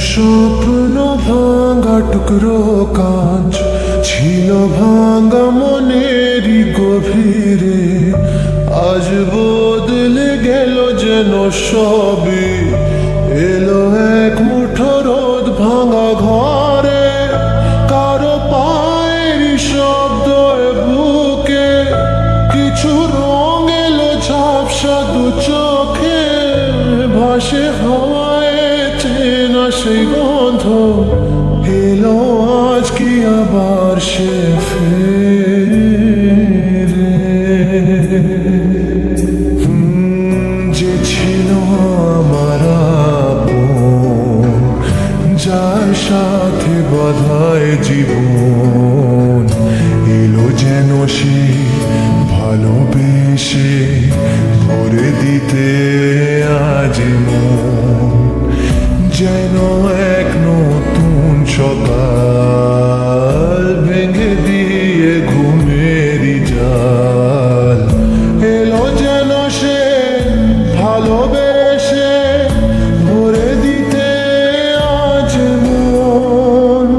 স্বপ্ন ভাঙা টুকরো কাঁচ ছিল ভাঙা মনেরই গভীরে, আজ বদলে গেল যেন সবই। এলো এক মুঠো রোদ ভাঙা ঘরে, কারো পায়ের শব্দ বুকে, কিছু রং এলো ঝাপসা দু চোখে, ভাসে হাওয়ায় চেনা সেই গন্ধ। এলো আজ কি আবার সে ফেরে? যে ছিল আমার আপন, যার সাথে বাঁধায় জীবন, এলো যেন সে ভালোবেসে ভরে দিতে আজ মন। যেন এক নতুন সকাল ভেঙে দিয়ে ঘুমেরই জাল, এলো যেন সে ভালোবেসে ভরে দিতে আজ মন।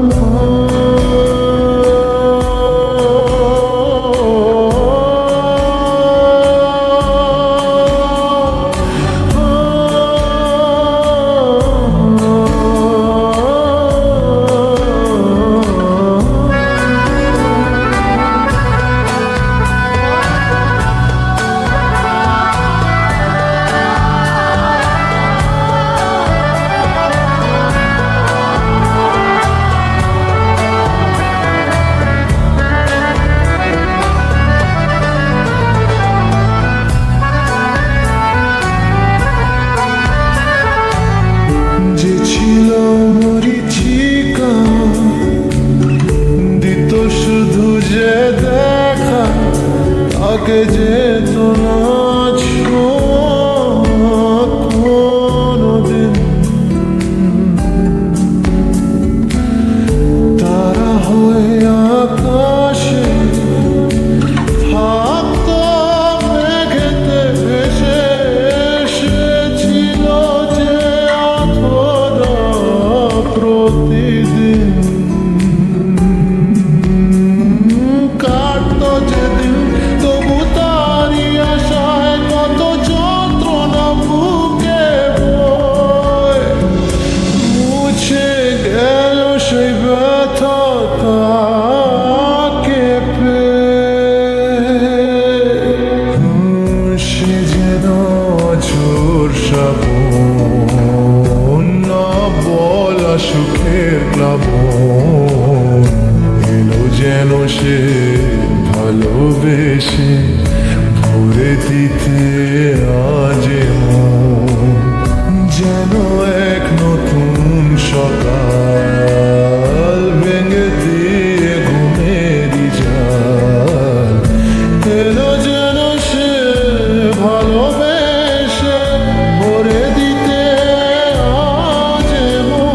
যে ছিল মরীচিকা, দিত শুধু যে দেখা, তাকে যেত না ছোঁয়া কোনোদিন। তারা হয়ে আকাশে থাকতো মেঘেতে ভেসে, এসেছিল যে আধরা প্রতিদিন। কাটতো যেদিন তবু তারই আশায় কত যন্ত্রণা বুকে বয়, মুছে গেল সেই ব্যথা তাকে পেয়ে। সে যেন ঝোর শ্রাবণ, না বলা সুখের প্লাবন, এলো যেন সে ভালোবেসে ভরে দিতে আজ মন। যেন এক নতুন সকাল ভেঙে দিয়ে ঘুমেরই জাল, এলো যেন সে ভালোবেসে ভরে দিতে আজ মন।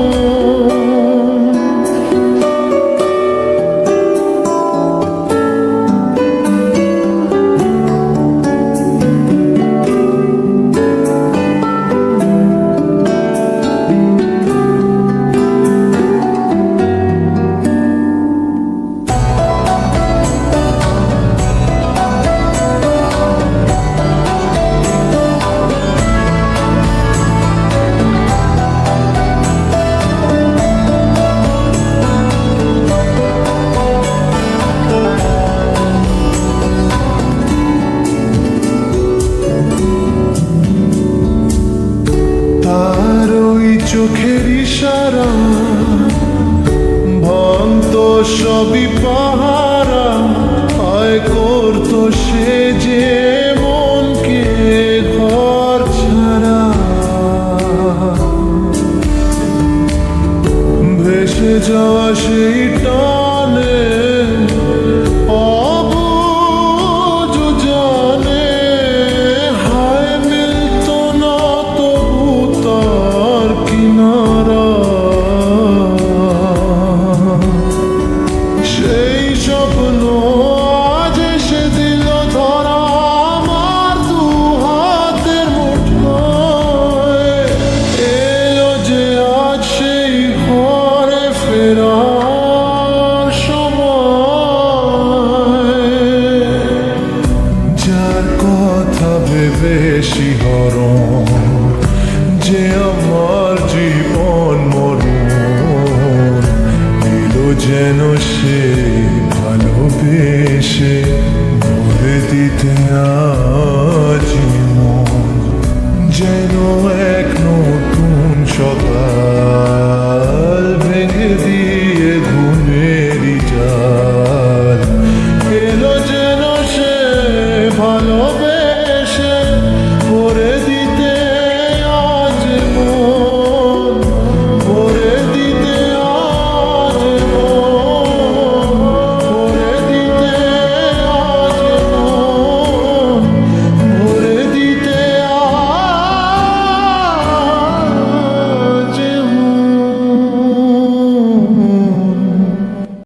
তার ওই চোখের ইশারা ভাঙতো সবই পাহারা, আয় করতো সে যে মনকে ঘর ছাড়া। ভেসে যাওয়া সেই